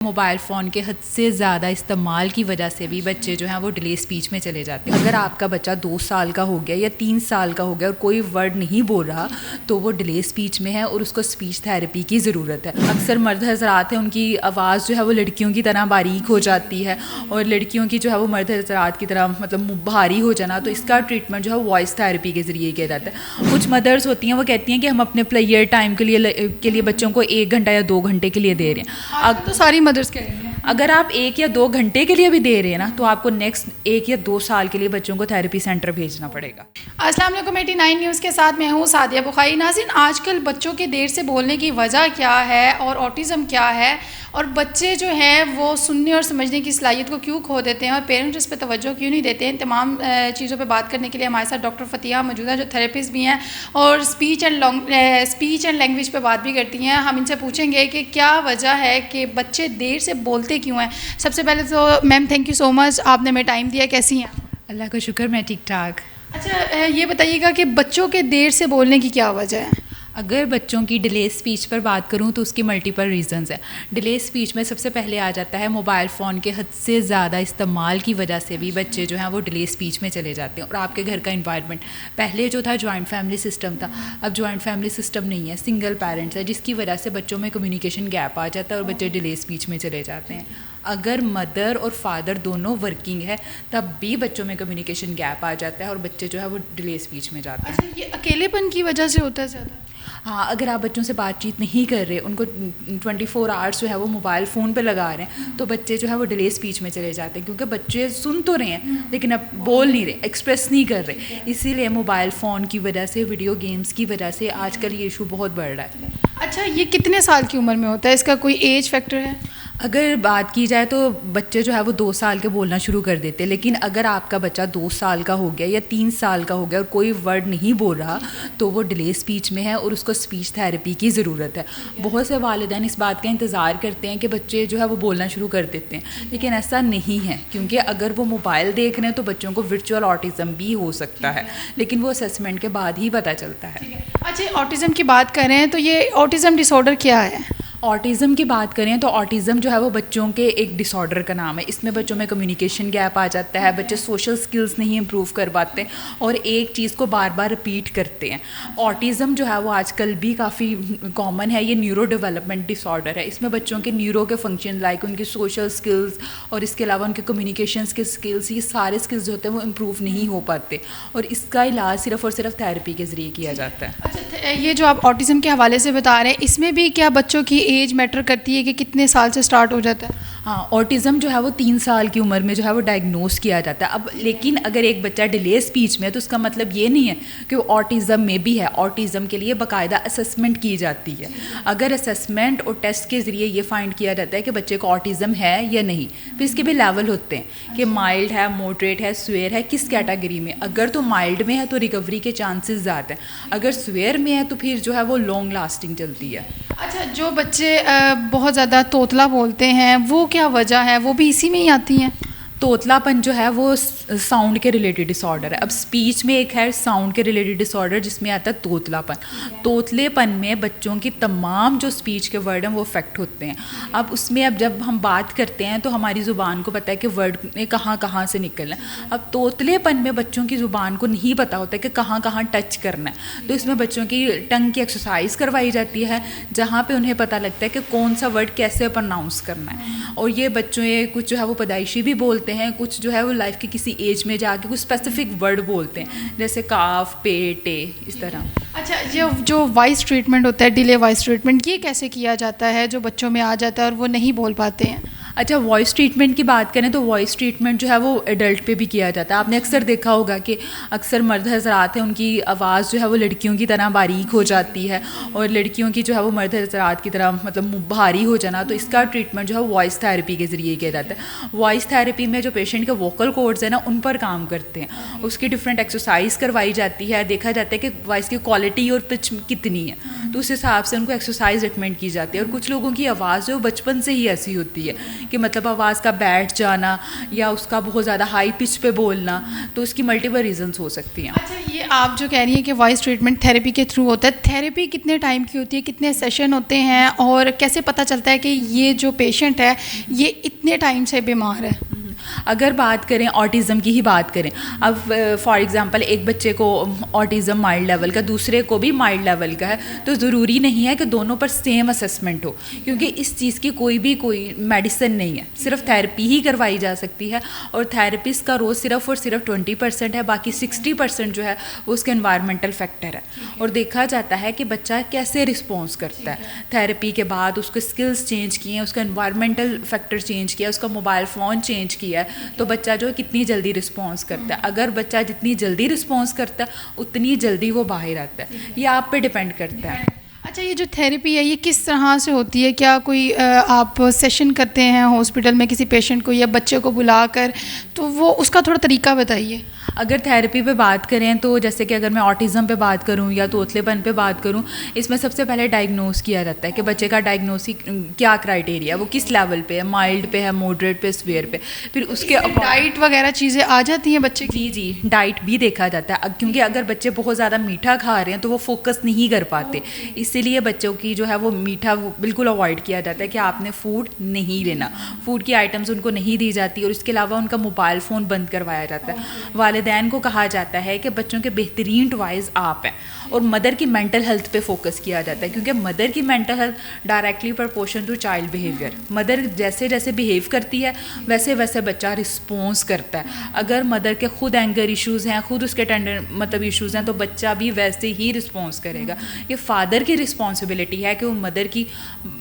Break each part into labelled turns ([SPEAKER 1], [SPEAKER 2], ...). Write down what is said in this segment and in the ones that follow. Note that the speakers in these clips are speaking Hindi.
[SPEAKER 1] मोबाइल फ़ोन के हद से ज़्यादा इस्तेमाल की वजह से भी बच्चे जो हैं वो डिले स्पीच में चले जाते हैं। अगर आपका बच्चा 2 साल का हो गया या 3 साल का हो गया और कोई वर्ड नहीं बोल रहा तो वो डिले स्पीच में है और उसको स्पीच थेरेपी की ज़रूरत है। अक्सर मर्द हज़रात हैं, उनकी आवाज़ जो है वो लड़कियों की तरह बारीक हो जाती है और लड़कियों की जो है वो मर्द हज़रात की तरह मतलब भारी हो जाना, तो इसका ट्रीटमेंट जो है वॉइस थेरेपी के ज़रिए किया जाता है। कुछ मदर्स होती हैं वो कहती हैं कि हम अपने प्लेयर टाइम के लिए बच्चों को 1 घंटा या 2 घंटे के लिए दे रहे हैं।
[SPEAKER 2] अब तो सारी मदर्स कह रही हैं।
[SPEAKER 1] अगर आप 1 या 2 घंटे के लिए भी दे रहे हैं ना, तो आपको नेक्स्ट 1 या 2 साल के लिए बच्चों को थेरेपी सेंटर भेजना पड़ेगा।
[SPEAKER 2] अस्सलाम वालेकुम 89 न्यूज़ के साथ मैं हूँ सादिया बुखारी। नाज़रीन, आजकल बच्चों के देर से बोलने की वजह क्या है और ऑटिज़म क्या है, और बच्चे जो हैं वो सुनने और समझने की सलाहियत को क्यों खो देते हैं और पेरेंट्स इस पर तवज्जो क्यों नहीं देते हैं, तमाम चीज़ों पे बात करने के लिए हमारे साथ डॉक्टर फ़तिहा मौजूद है, जो थेरेपिस्ट भी हैं और स्पीच एंड लैंग्वेज पे बात भी करती हैं। हम इनसे पूछेंगे कि क्या वजह है कि बच्चे देर से बोलते क्यों हैं। सबसे पहले तो ma'am, thank you so much, आपने हमें टाइम दिया। कैसी हैं?
[SPEAKER 1] अल्लाह का शुक्र, मैं ठीक ठाक।
[SPEAKER 2] अच्छा, ये बताइएगा कि बच्चों के देर से बोलने की क्या वजह है?
[SPEAKER 1] अगर बच्चों की डिले स्पीच पर बात करूं तो उसकी मल्टीपल रीज़न्स हैं। डिले स्पीच में सबसे पहले आ जाता है मोबाइल फ़ोन के हद से ज़्यादा इस्तेमाल की वजह से भी बच्चे जो हैं वो डिले स्पीच में चले जाते हैं। और आपके घर का इन्वायरमेंट, पहले जो था जॉइंट फैमिली सिस्टम था, अब जॉइंट फैमिली सिस्टम नहीं है, सिंगल पेरेंट्स है, जिसकी वजह से बच्चों में कम्युनिकेशन गैप आ जाता है और बच्चे डिले स्पीच में चले जाते हैं। अगर मदर और फादर दोनों वर्किंग है तब भी बच्चों में कम्युनिकेशन गैप आ जाता है और बच्चे जो है वो डिले स्पीच में जाते हैं।
[SPEAKER 2] अच्छा, ये अकेलेपन की वजह से होता है ज़्यादा?
[SPEAKER 1] हाँ, अगर आप बच्चों से बातचीत नहीं कर रहे, उनको 24 आवर्स जो है वो मोबाइल फ़ोन पे लगा रहे हैं, तो बच्चे जो है वो डिले स्पीच में चले जाते हैं, क्योंकि बच्चे सुन तो रहे हैं लेकिन अब बोल नहीं रहे, एक्सप्रेस नहीं कर रहे। इसीलिए मोबाइल फ़ोन की वजह से, वीडियो गेम्स की वजह से आजकल ये इशू बहुत बढ़ रहा है।
[SPEAKER 2] अच्छा, ये कितने साल की उम्र में होता है? इसका कोई एज फैक्टर है?
[SPEAKER 1] अगर बात की जाए तो बच्चे जो है वो 2 साल के बोलना शुरू कर देते हैं, लेकिन अगर आपका बच्चा 2 साल का हो गया या 3 साल का हो गया और कोई वर्ड नहीं बोल रहा तो वो डिले स्पीच में है और उसको स्पीच थेरेपी की ज़रूरत है। बहुत से वालिदैन इस बात का इंतज़ार करते हैं कि बच्चे जो है वो बोलना शुरू कर देते हैं, लेकिन ऐसा नहीं है, क्योंकि अगर वो मोबाइल देख रहे हैं तो बच्चों को वर्चुअल ऑटिज़म भी हो सकता है, लेकिन वो असेसमेंट के बाद ही पता चलता है।
[SPEAKER 2] अच्छा, ऑटिज़म की बात करें तो ये ऑटिज़म डिसऑर्डर क्या है?
[SPEAKER 1] ऑटिज़म की बात करें तो ऑटिज़म जो है वो बच्चों के एक डिसऑर्डर का नाम है। इसमें बच्चों में कम्युनिकेशन गैप आ जाता है, बच्चे सोशल स्किल्स नहीं इम्प्रूव कर पाते और एक चीज़ को बार बार रिपीट करते हैं। ऑटिज़म जो है वो आजकल भी काफ़ी कॉमन है, ये न्यूरो डेवलपमेंट डिसऑर्डर है। इसमें बच्चों के न्यूरो के फंक्शन लाइक उनकी सोशल स्किल्स और इसके अलावा उनके कम्युनिकेशन के स्किल्स, ये सारे स्किल्स जो होते हैं वो इम्प्रूव नहीं हो पाते और इसका इलाज सिर्फ और सिर्फ थेरेपी के ज़रिए किया जाता है।
[SPEAKER 2] अच्छा, ये जो आप ऑटिज़म के हवाले से बता रहे हैं, इसमें भी क्या बच्चों की एज मैटर करती है कि कितने साल से स्टार्ट हो जाता है?
[SPEAKER 1] हाँ, ऑटिज़म जो है वो 3 साल की उम्र में जो है वो डायग्नोस किया जाता है। अब लेकिन अगर एक बच्चा डिले स्पीच में है तो उसका मतलब ये नहीं है कि वो ऑटिज़म में भी है। ऑटिज़म के लिए बाकायदा असेसमेंट की जाती है। अगर असेसमेंट और टेस्ट के ज़रिए ये फाइंड किया जाता है कि बच्चे को ऑटिज़म है या नहीं, फिर इसके भी लेवल होते हैं कि माइल्ड है, मॉडरेट है, स्वेयर है, किस कैटेगरी में। अगर तो माइल्ड में है तो रिकवरी के चांसेस ज़्यादा हैं, अगर स्वेयर में है तो फिर जो है वो लॉन्ग लास्टिंग चलती है।
[SPEAKER 2] अच्छा, जो बच्चे बहुत ज़्यादा तोतला बोलते हैं वो क्या वजह है? वो भी इसी में ही आती हैं?
[SPEAKER 1] तोतलापन जो है वो साउंड के रिलेटेड डिसऑर्डर है। अब स्पीच में एक है साउंड के रिलेटेड डिसऑर्डर जिसमें आता है तोतलापन। तोतलेपन में बच्चों की तमाम जो स्पीच के वर्ड हैं वो अफेक्ट होते हैं। अब उसमें अब जब हम बात करते हैं तो हमारी ज़ुबान को पता है कि वर्ड ने कहाँ कहाँ से निकलना है। अब तोतलेपन में बच्चों की ज़ुबान को नहीं पता होता कि कहाँ कहाँ टच करना है, तो इसमें बच्चों की टंग की एक्सरसाइज करवाई जाती है जहाँ पर उन्हें पता लगता है कि कौन सा वर्ड कैसे प्रोनाउंस करना है। और ये बच्चों ये कुछ जो है वो पैदाइशी भी बोलते हैं, कुछ जो है वो लाइफ के किसी एज में जाके कुछ स्पेसिफिक वर्ड बोलते हैं, जैसे काफ, पे, टे, इस तरह।
[SPEAKER 2] अच्छा, जो वॉइस ट्रीटमेंट होता है, डिले वॉइस ट्रीटमेंट, ये कैसे किया जाता है जो बच्चों में आ जाता है और वो नहीं बोल पाते हैं?
[SPEAKER 1] अच्छा, वॉइस ट्रीटमेंट की बात करें तो वॉइस ट्रीटमेंट जो है वो एडल्ट पे भी किया जाता है। आपने अक्सर देखा होगा कि अक्सर मर्द हज़रात हैं, उनकी आवाज़ जो है वो लड़कियों की तरह बारीक हो जाती है और लड़कियों की जो है वो मर्द हज़रात की तरह मतलब भारी हो जाना, तो इसका ट्रीटमेंट जो है वॉइस थेरेपी के ज़रिए किया जाता है। वॉइस थेरेपी में जो पेशेंट के वोकल कॉर्ड्स हैं ना, उन पर काम करते हैं, उसकी डिफरेंट एक्सरसाइज करवाई जाती है, देखा जाता है कि वॉइस की क्वालिटी और पिच कितनी है, तो उस हिसाब से उनको एक्सरसाइज रिकमेंड की जाती है। और कुछ लोगों की आवाज़ जो बचपन से ही ऐसी होती है कि मतलब आवाज़ का बैठ जाना या उसका बहुत ज़्यादा हाई पिच पे बोलना, तो उसकी मल्टीपल रीजंस हो सकती हैं।
[SPEAKER 2] अच्छा, ये आप जो कह रही हैं कि वॉइस ट्रीटमेंट थेरेपी के थ्रू होता है, थेरेपी कितने टाइम की होती है, कितने सेशन होते हैं, और कैसे पता चलता है कि ये जो पेशेंट है ये इतने टाइम से बीमार है?
[SPEAKER 1] अगर बात करें ऑटिज़म की ही बात करें, अब फॉर एग्जांपल एक बच्चे को ऑटिज़म माइल्ड लेवल का, दूसरे को भी माइल्ड लेवल का है, तो ज़रूरी नहीं है कि दोनों पर सेम असेसमेंट हो, क्योंकि इस चीज़ की कोई मेडिसिन नहीं है, सिर्फ थेरेपी ही करवाई जा सकती है। और थेरेपिस्ट का रोल सिर्फ और सिर्फ 20% है, बाकी 60% जो है वो उसके एनवायरमेंटल फैक्टर है। और देखा जाता है कि बच्चा कैसे रिस्पॉन्स करता है थेरेपी के बाद, उसके स्किल्स चेंज किए हैं, उसका एनवायरमेंटल फैक्टर चेंज किया, उसका मोबाइल फ़ोन चेंज किया है, तो बच्चा जो है कितनी जल्दी रिस्पॉन्स करता है। अगर बच्चा जितनी जल्दी रिस्पॉन्स करता है उतनी जल्दी वो बाहर आता है, ये आप पे डिपेंड करता है।
[SPEAKER 2] अच्छा, ये जो थेरेपी है ये किस तरह से होती है? क्या कोई आप सेशन करते हैं हॉस्पिटल में किसी पेशेंट को या बच्चे को बुलाकर, तो वो उसका थोड़ा तरीका बताइए।
[SPEAKER 1] अगर थेरेपी पे बात करें तो जैसे कि अगर मैं ऑटिज़म पे बात करूं या तोतलेपन पे बात करूं, इसमें सबसे पहले डायग्नोस किया जाता है कि बच्चे का डायग्नोसिस क्या क्राइटेरिया, वो किस लेवल पे है, माइल्ड पे है, मॉडरेट पे, सीवियर पे। फिर उसके
[SPEAKER 2] डाइट वगैरह चीज़ें आ जाती हैं बच्चे की?
[SPEAKER 1] जी, डाइट भी देखा जाता है, क्योंकि अगर बच्चे बहुत ज़्यादा मीठा खा रहे हैं तो वो फोकस नहीं कर पाते, इसीलिए बच्चों की जो है वो मीठा वो बिल्कुल अवॉइड किया जाता है कि आपने फ़ूड नहीं लेना, फूड की आइटम्स उनको नहीं दी जाती। और इसके अलावा उनका मोबाइल फ़ोन बंद करवाया जाता है। वालिदैन को कहा जाता है कि बच्चों के बेहतरीन टॉयज़ आप हैं। और मदर की मेंटल हेल्थ पे फोकस किया जाता है, क्योंकि मदर की mental health directly proportion to child behaviour. Mother जैसे जैसे बिहेव करती है वैसे वैसे बच्चा रिस्पॉन्स करता है। अगर मदर के खुद एंगर इश्यूज़ हैं, खुद उसके टेंडर मतलब इश्यूज़ हैं, तो बच्चा भी वैसे ही रिस्पॉन्स करेगा। ये फादर की रिस्पॉन्सिबिलिटी है कि वो मदर की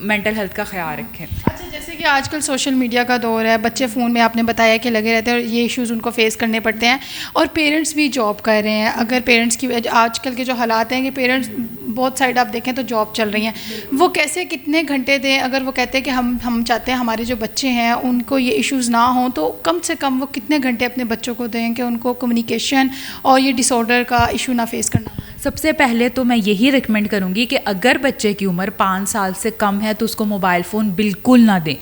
[SPEAKER 1] मेंटल हेल्थ का ख्याल रखें।
[SPEAKER 2] अच्छा, जैसे कि आजकल सोशल मीडिया का दौर है, बच्चे फ़ोन में आपने बताया कि लगे रहते हैं और ये इश्यूज़ उनको फेस करने पड़ते हैं, और पेरेंट्स भी जॉब कर रहे हैं। अगर पेरेंट्स की आजकल के जो हालात हैं कि पेरेंट्स बहुत साइड आप देखें तो जॉब चल रही हैं, वो कैसे कितने घंटे दें? अगर वो कहते हैं कि हम चाहते हैं हमारे जो बच्चे हैं उनको ये इश्यूज़ ना हों, तो कम से कम वो कितने घंटे अपने बच्चों को दें कि उनको कम्युनिकेशन और ये डिसऑर्डर का इशू ना फेस करना?
[SPEAKER 1] सबसे पहले तो मैं यही रिकमेंड करूँगी कि अगर बच्चे की उम्र 5 साल से कम है तो उसको मोबाइल फ़ोन बिल्कुल ना दें।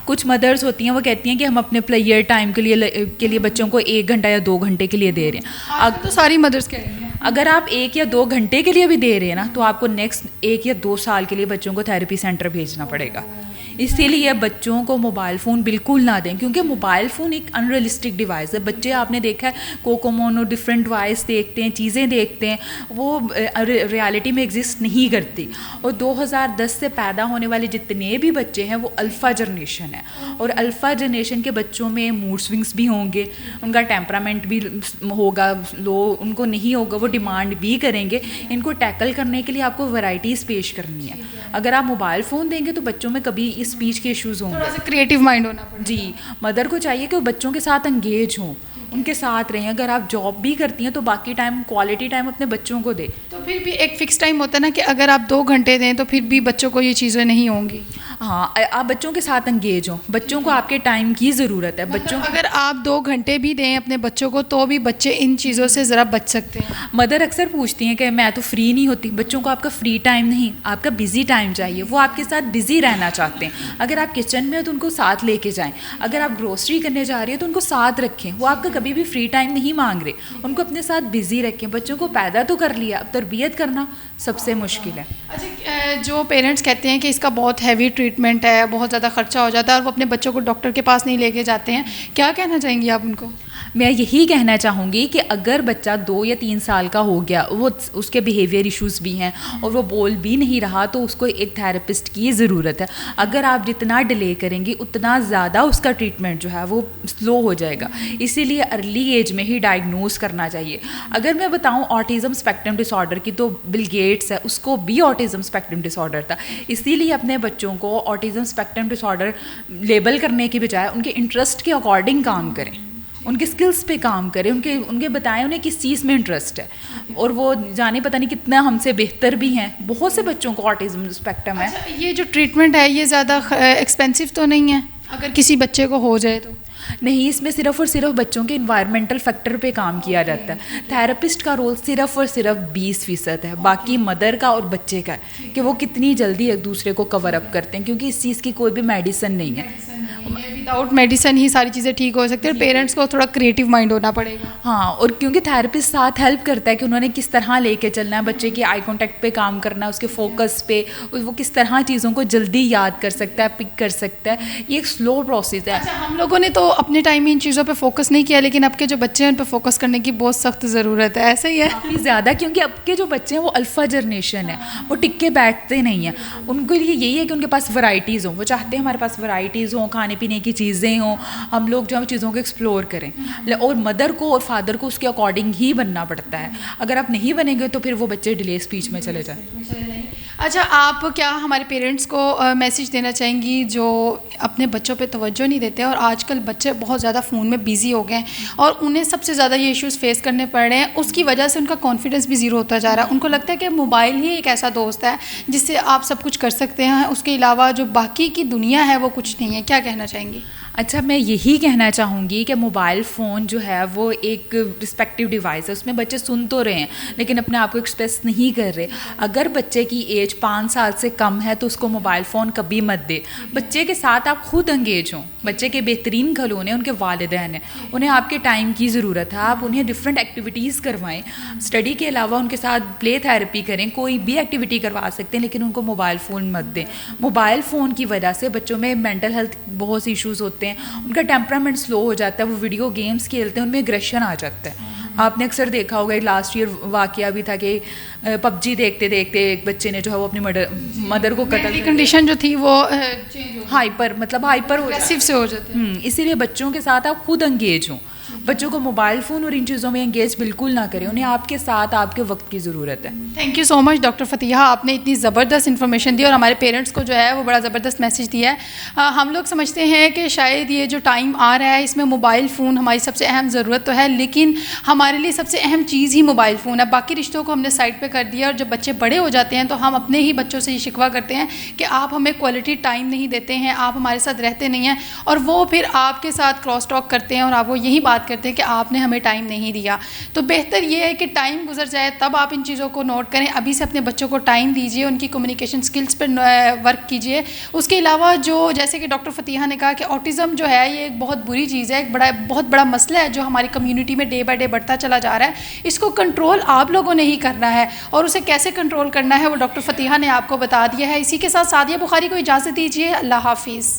[SPEAKER 1] कुछ मदर्स होती हैं वो कहती हैं कि हम अपने प्लेयर टाइम के लिए बच्चों को 1 घंटा या 2 घंटे के लिए दे रहे हैं।
[SPEAKER 2] अब तो सारी मदर्स कह रही हैं।
[SPEAKER 1] अगर आप 1 या 2 घंटे के लिए भी दे रहे हैं ना, तो आपको नेक्स्ट 1 या 2 साल के लिए बच्चों को थेरेपी सेंटर भेजना पड़ेगा। इसीलिए बच्चों को मोबाइल फ़ोन बिल्कुल ना दें, क्योंकि मोबाइल फ़ोन एक अनरियलिस्टिक डिवाइस है। बच्चे आपने देखा है कोकोमोनो डिफरेंट डिवाइस देखते हैं, चीज़ें देखते हैं, वो रियलिटी में एग्जिस्ट नहीं करती। और 2010 से पैदा होने वाले जितने भी बच्चे हैं वो अल्फ़ा जनरेशन है, और अल्फ़ा जनरेशन के बच्चों में मूड स्विंग्स भी होंगे, उनका टेम्परामेंट भी होगा लो, उनको नहीं होगा, वो डिमांड भी करेंगे। इनको टैकल करने के लिए आपको वैराइटीज़ पेश करनी है। अगर आप मोबाइल फ़ोन देंगे तो बच्चों में कभी स्पीच के इश्यूज़ होंगे।
[SPEAKER 2] थोड़ा सा क्रिएटिव माइंड होना पड़ेगा।
[SPEAKER 1] जी, मदर को चाहिए कि वो बच्चों के साथ एंगेज हों, उनके साथ रहें। अगर आप जॉब भी करती हैं तो बाकी टाइम क्वालिटी टाइम अपने बच्चों को दें।
[SPEAKER 2] तो फिर भी एक फ़िक्स टाइम होता है ना कि अगर आप 2 घंटे दें तो फिर भी बच्चों को ये चीज़ें नहीं होंगी।
[SPEAKER 1] हाँ, आप बच्चों के साथ एंगेज हों, बच्चों को आपके टाइम की ज़रूरत है। बच्चों
[SPEAKER 2] अगर आप 2 घंटे भी दें अपने बच्चों को तो भी बच्चे इन चीज़ों से ज़रा बच सकते हैं।
[SPEAKER 1] मदर अक्सर पूछती हैं कि मैं तो फ्री नहीं होती। बच्चों को आपका फ्री टाइम नहीं, आपका बिजी टाइम चाहिए। वो आपके साथ बिजी रहना चाहते हैं। अगर आप किचन में हो तो उनको साथ लेके जाएं। अगर आप ग्रोसरी करने जा रही हैं तो उनको साथ रखें। वो आपका कभी भी फ्री टाइम नहीं मांग रहे, उनको अपने साथ बिजी रखें। बच्चों को पैदा तो कर लिया, अब तरबियत करना सबसे मुश्किल है।
[SPEAKER 2] अच्छा, जो पेरेंट्स कहते हैं कि इसका बहुत हैवी ट्रीटमेंट है, बहुत ज़्यादा खर्चा हो जाता है और वो अपने बच्चों को डॉक्टर के पास नहीं लेके जाते हैं, क्या कहना चाहेंगी आप उनको?
[SPEAKER 1] मैं यही कहना चाहूँगी कि अगर बच्चा 2 या 3 साल का हो गया, वो उसके बिहेवियर इश्यूज़ भी हैं और वो बोल भी नहीं रहा, तो उसको एक थेरेपिस्ट की ज़रूरत है। अगर आप जितना डिले करेंगी उतना ज़्यादा उसका ट्रीटमेंट जो है वो स्लो हो जाएगा। इसीलिए अर्ली एज में ही डायग्नोस करना चाहिए। अगर मैं बताऊँ ऑटिज़म स्पेक्ट्रम डिसऑर्डर की, तो बिल गेट्स है, उसको भी ऑटिज़म स्पेक्ट्रम डिसऑर्डर था। इसीलिए अपने बच्चों को ऑटिज़म स्पेक्ट्रम डिसऑर्डर लेबल करने की बजाय उनके इंटरेस्ट के अकॉर्डिंग काम करें, उनके स्किल्स पे काम करें, उनके बताएं उन्हें किस चीज़ में इंटरेस्ट है, और वो जाने पता नहीं कितना हमसे बेहतर भी हैं। बहुत से बच्चों को ऑटिज़म स्पेक्ट्रम है।
[SPEAKER 2] अच्छा, ये जो ट्रीटमेंट है ये ज़्यादा एक्सपेंसिव तो नहीं है अगर किसी बच्चे को हो जाए तो?
[SPEAKER 1] नहीं, इसमें सिर्फ और सिर्फ बच्चों के इन्वायरमेंटल फैक्टर पे काम किया जाता है। थेरेपिस्ट का रोल सिर्फ और सिर्फ 20% है, बाकी मदर का और बच्चे का है कि वो कितनी जल्दी एक दूसरे को कवर अप करते हैं, क्योंकि इस चीज़ की कोई भी मेडिसिन नहीं है।
[SPEAKER 2] विदाउट मेडिसिन ही सारी चीज़ें ठीक हो सकती है और पेरेंट्स को थोड़ा क्रिएटिव माइंड होना पड़ेगा।
[SPEAKER 1] हाँ, और क्योंकि थेरेपिस्ट साथ हेल्प करता है कि उन्होंने किस तरह लेके चलना है, बच्चे की आई कांटेक्ट पे काम करना है, उसके फोकस पे, वो किस तरह चीज़ों को जल्दी याद कर सकता है, पिक कर सकता है। ये एक स्लो प्रोसेस है।
[SPEAKER 2] अच्छा, हम लोगों ने तो अपने टाइम में इन चीज़ों पे फोकस नहीं किया, लेकिन अब के जो बच्चे हैं उन पे फोकस करने की बहुत सख्त ज़रूरत है, ऐसा ही है?
[SPEAKER 1] काफ़ी ज़्यादा, क्योंकि अब के जो बच्चे हैं वो अल्फ़ा जनरेशन है, वो टिक के बैठते नहीं हैं। उनके लिए यही है कि उनके पास वैराइटीज़ हों, वो चाहते हैं हमारे पास वैराइटीज़ हों, खाने पीने की चीज़ें हों, हम लोग जो है चीज़ों को एक्सप्लोर करें। और मदर को और फादर को उसके अकॉर्डिंग ही बनना पड़ता है। अगर आप नहीं बनेंगे तो फिर वो बच्चे डिले स्पीच में चले जाए।
[SPEAKER 2] अच्छा, आप क्या हमारे पेरेंट्स को मैसेज देना चाहेंगी जो अपने बच्चों पे तवज्जो नहीं देते और आजकल बच्चे बहुत ज़्यादा फ़ोन में बिज़ी हो गए हैं और उन्हें सबसे ज़्यादा ये इश्यूज़ फेस करने पड़ रहे हैं, उसकी वजह से उनका कॉन्फिडेंस भी ज़ीरो होता जा रहा है। उनको लगता है कि मोबाइल ही एक ऐसा दोस्त है जिससे आप सब कुछ कर सकते हैं, उसके अलावा जो बाकी की दुनिया है वो कुछ नहीं है। क्या कहना चाहेंगी?
[SPEAKER 1] अच्छा, मैं यही कहना चाहूँगी कि मोबाइल फ़ोन जो है वो एक रिस्पेक्टिव डिवाइस है, उसमें बच्चे सुन तो रहे हैं लेकिन अपने आप को एक्सप्रेस नहीं कर रहे। अगर बच्चे की एज 5 साल से कम है तो उसको मोबाइल फ़ोन कभी मत दे। बच्चे के साथ आप खुद एंगेज हों। बच्चे के बेहतरीन खिलौने उनके वालिदैन हैं, उन्हें आपके टाइम की ज़रूरत है। आप उन्हें डिफरेंट एक्टिविटीज़ करवाएं, स्टडी के अलावा उनके साथ प्ले थेरेपी करें, कोई भी एक्टिविटी करवा सकते हैं, लेकिन उनको मोबाइल फ़ोन मत दें। मोबाइल फ़ोन की वजह से बच्चों में मेंटल हेल्थ बहुत सी इश्यूज़ होते हैं, उनका टेम्परामेंट स्लो हो जाता है, वो वीडियो गेम्स खेलते हैं, उनमें एग्रेशन आ जाता है। आपने अक्सर देखा होगा, लास्ट ईयर वाकया भी था कि पबजी देखते देखते एक बच्चे ने जो है वो अपनी मदर को कत्ल,
[SPEAKER 2] कंडीशन जो थी वो चेंज हो,
[SPEAKER 1] हाइपर
[SPEAKER 2] एग्रेसिव से हो जाते हैं।
[SPEAKER 1] इसीलिए बच्चों के साथ आप खुद एंगेज हों। बच्चों को मोबाइल फ़ोन और इन चीज़ों में एंगेज बिल्कुल ना करें, उन्हें आपके साथ आपके वक्त की ज़रूरत है।
[SPEAKER 2] Thank you so much doctor Fatiha, आपने इतनी ज़बरदस्त इन्फॉर्मेशन दी और हमारे पेरेंट्स को जो है वो बड़ा ज़बरदस्त मैसेज दिया है। हम लोग समझते हैं कि शायद ये जो टाइम आ रहा है इसमें मोबाइल फ़ोन हमारी सबसे अहम ज़रूरत तो है, लेकिन हमारे लिए सबसे अहम चीज़ ही मोबाइल फ़ोन है। बाकी रिश्तों को हमने साइड पर कर दिया और जब बच्चे बड़े हो जाते हैं तो हम अपने ही बच्चों से ये शिकवा करते हैं कि आप हमें क्वालिटी टाइम नहीं देते हैं, आप हमारे साथ रहते नहीं हैं, और वो फिर आपके साथ क्रॉस टॉक करते हैं और आपको यही बात करते हैं कि आपने हमें टाइम नहीं दिया। तो बेहतर ये है कि टाइम गुजर जाए तब आप इन चीज़ों को नोट करें। अभी से अपने बच्चों को टाइम दीजिए, उनकी कम्युनिकेशन स्किल्स पर वर्क कीजिए। उसके अलावा जो जैसे कि डॉक्टर फ़तिहा ने कहा कि ऑटिज़म जो है ये एक बहुत बुरी चीज़ है, एक बहुत बड़ा मसला है जो हमारी कम्युनिटी में डे बाय डे बढ़ता चला जा रहा है। इसको कंट्रोल आप लोगों ने ही करना है और उसे कैसे कंट्रोल करना है वो डॉक्टर फ़तिहा ने आपको बता दिया है। इसी के साथ सादिया बुखारी को इजाज़त दीजिए। अल्लाह हाफिज़।